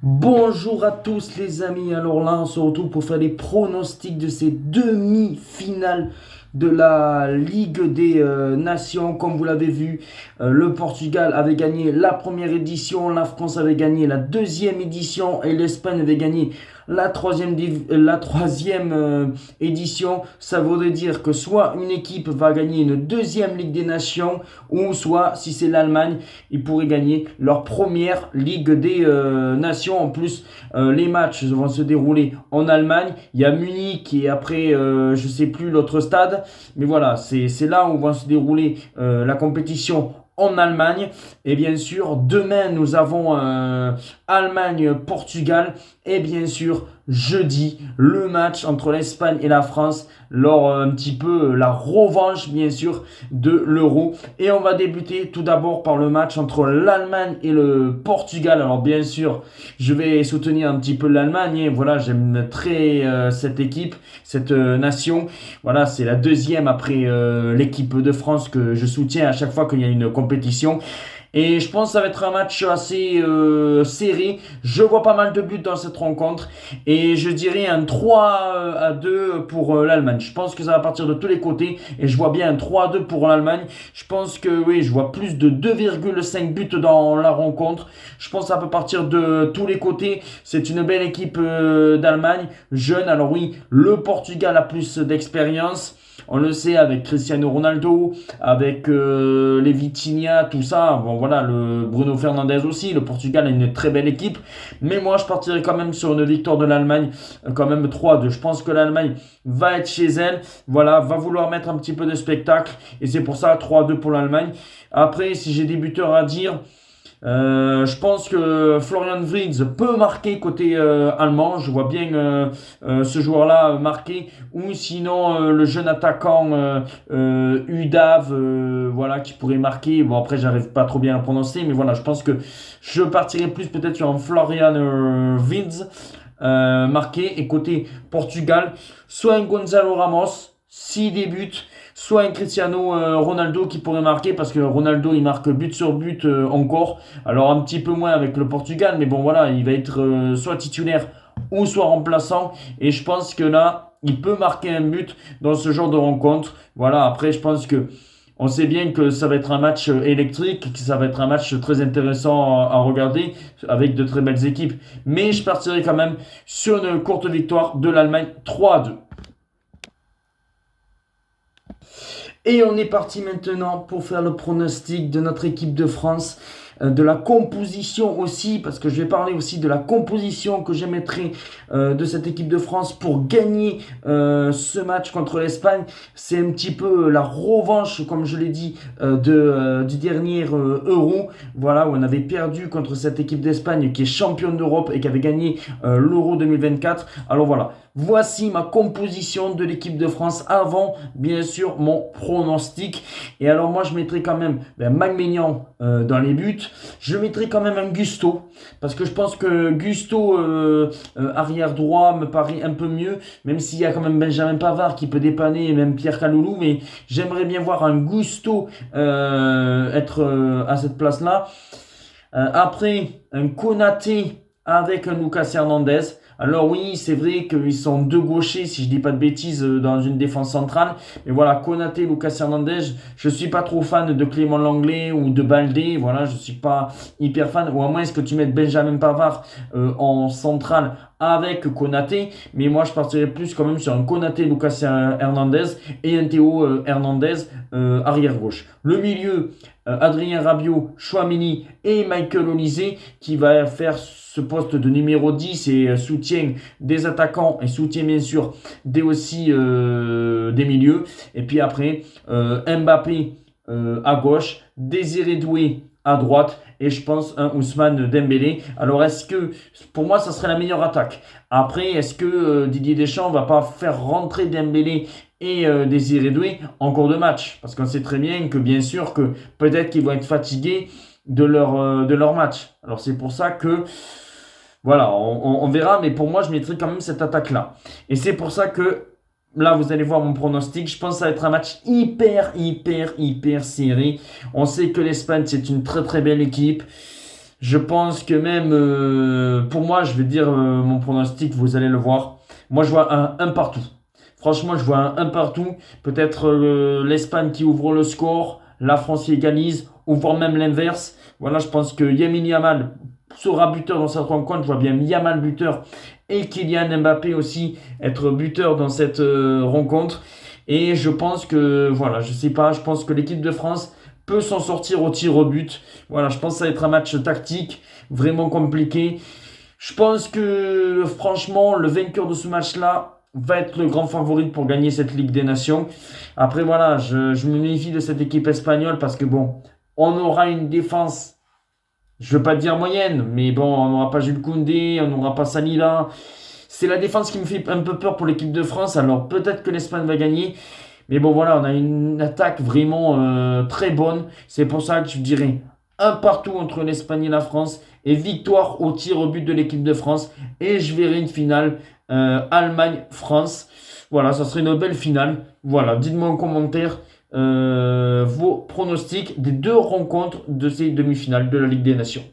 Bonjour à tous les amis, alors là on se retrouve pour faire les pronostics de ces demi-finales de la Ligue des Nations. Comme vous l'avez vu, le Portugal avait gagné la première édition, la France avait gagné la deuxième édition et l'Espagne avait gagné la troisième édition. Ça voudrait dire que soit une équipe va gagner une deuxième Ligue des Nations, ou soit, si c'est l'Allemagne, ils pourraient gagner leur première Ligue des Nations. En plus, les matchs vont se dérouler en Allemagne. Il y a Munich et après, je sais plus l'autre stade. Mais voilà, c'est là où va se dérouler la compétition en Allemagne. Et bien sûr, demain, nous avons Allemagne-Portugal. Et bien sûr, jeudi, le match entre l'Espagne et la France, lors un petit peu la revanche, bien sûr, de l'Euro. Et on va débuter tout d'abord par le match entre l'Allemagne et le Portugal. Alors bien sûr, je vais soutenir un petit peu l'Allemagne. Et voilà, j'aime très cette équipe, cette nation. Voilà, c'est la deuxième après l'équipe de France que je soutiens à chaque fois qu'il y a une compétition. Et je pense que ça va être un match assez serré. Je vois pas mal de buts dans cette rencontre. Et je dirais un 3-2 pour l'Allemagne. Je pense que ça va partir de tous les côtés. Et je vois bien un 3-2 pour l'Allemagne. Je pense que oui, je vois plus de 2,5 buts dans la rencontre. Je pense que ça peut partir de tous les côtés. C'est une belle équipe d'Allemagne. Jeune. Alors oui, le Portugal a plus d'expérience. On le sait avec Cristiano Ronaldo, avec les Vitinha, tout ça. Bon voilà, le Bruno Fernandes aussi. Le Portugal a une très belle équipe. Mais moi, je partirai quand même sur une victoire de l'Allemagne, quand même 3-2. Je pense que l'Allemagne va être chez elle. Voilà, va vouloir mettre un petit peu de spectacle. Et c'est pour ça 3-2 pour l'Allemagne. Après, si j'ai des buteurs à dire, je pense que Florian Wirtz peut marquer côté allemand. Je vois bien ce joueur-là marquer. Ou sinon le jeune attaquant Udav, voilà, qui pourrait marquer. Bon après, j'arrive pas trop bien à le prononcer, mais voilà, je pense que je partirai plus peut-être sur un Florian Wirtz marqué. Et côté Portugal, soit un Gonzalo Ramos s'il débute, soit un Cristiano Ronaldo qui pourrait marquer, parce que Ronaldo il marque but sur but encore. Alors un petit peu moins avec le Portugal, mais bon voilà, il va être soit titulaire ou soit remplaçant. Et je pense que là, il peut marquer un but dans ce genre de rencontre. Voilà, après je pense que on sait bien que ça va être un match électrique, que ça va être un match très intéressant à regarder, avec de très belles équipes. Mais je partirai quand même sur une courte victoire de l'Allemagne, 3-2. Et on est parti maintenant pour faire le pronostic de notre équipe de France, de la composition aussi, parce que je vais parler aussi de la composition que j'émettrai de cette équipe de France pour gagner ce match contre l'Espagne. C'est un petit peu la revanche, comme je l'ai dit, du dernier Euro, voilà, où on avait perdu contre cette équipe d'Espagne qui est championne d'Europe et qui avait gagné l'Euro 2024. Alors voilà, voici ma composition de l'équipe de France avant, bien sûr, mon pronostic. Et alors moi, je mettrai quand même Maignan dans les buts. Je mettrai quand même un Gusto, parce que je pense que Gusto, arrière droit, me paraît un peu mieux, même s'il y a quand même Benjamin Pavard qui peut dépanner, et même Pierre Kaloulou, mais j'aimerais bien voir un Gusto être à cette place-là. Après, un Konaté avec un Lucas Hernandez. Alors oui, c'est vrai qu'ils sont deux gauchers, si je dis pas de bêtises, dans une défense centrale. Mais voilà, Konaté, Lucas Hernandez, je suis pas trop fan de Clément Langlais ou de Baldé. Voilà, je suis pas hyper fan. Ou à moins que tu mettes Benjamin Pavard en centrale avec Konaté. Mais moi, je partirais plus quand même sur un Konaté, Lucas Hernandez et un Théo Hernandez arrière gauche. Le milieu, Adrien Rabiot, Chouamini et Michael Olise qui va faire ce poste de numéro 10 et soutien des attaquants et soutien bien sûr aussi des milieux. Et puis après, Mbappé à gauche, Désiré Doué à droite et je pense un Ousmane Dembélé. Alors est-ce que, pour moi, ça serait la meilleure attaque. Après, est-ce que Didier Deschamps va pas faire rentrer Dembélé et Désiré Doué en cours de match? Parce qu'on sait très bien que bien sûr que peut-être qu'ils vont être fatigués de leur match. Alors c'est pour ça que voilà, on verra, mais pour moi, je mettrai quand même cette attaque-là. Et c'est pour ça que, là, vous allez voir mon pronostic. Je pense que ça va être un match hyper serré. On sait que l'Espagne, c'est une très très belle équipe. Je pense que même, pour moi, je vais dire mon pronostic, vous allez le voir. Moi, je vois un partout. Franchement, je vois un partout. Peut-être l'Espagne qui ouvre le score, la France qui égalise, ou voire même l'inverse. Voilà, je pense que Yamin Yamal sera buteur dans cette rencontre. Je vois bien Yamal buteur et Kylian Mbappé aussi être buteur dans cette rencontre. Et je pense que, voilà, je sais pas, je pense que l'équipe de France peut s'en sortir au tir au but. Voilà, je pense que ça va être un match tactique, vraiment compliqué. Je pense que, franchement, le vainqueur de ce match-là va être le grand favori pour gagner cette Ligue des Nations. Après, voilà, je me méfie de cette équipe espagnole parce que, bon, on aura une défense, je ne veux pas dire moyenne, mais bon, on n'aura pas Jules Koundé, on n'aura pas Sanila. C'est la défense qui me fait un peu peur pour l'équipe de France. Alors, peut-être que l'Espagne va gagner. Mais bon, voilà, on a une attaque vraiment très bonne. C'est pour ça que je dirais un partout entre l'Espagne et la France et victoire au tir au but de l'équipe de France. Et je verrai une finale Allemagne-France. Voilà, ça serait une belle finale. Voilà, dites-moi en commentaire vos pronostics des deux rencontres de ces demi-finales de la Ligue des Nations.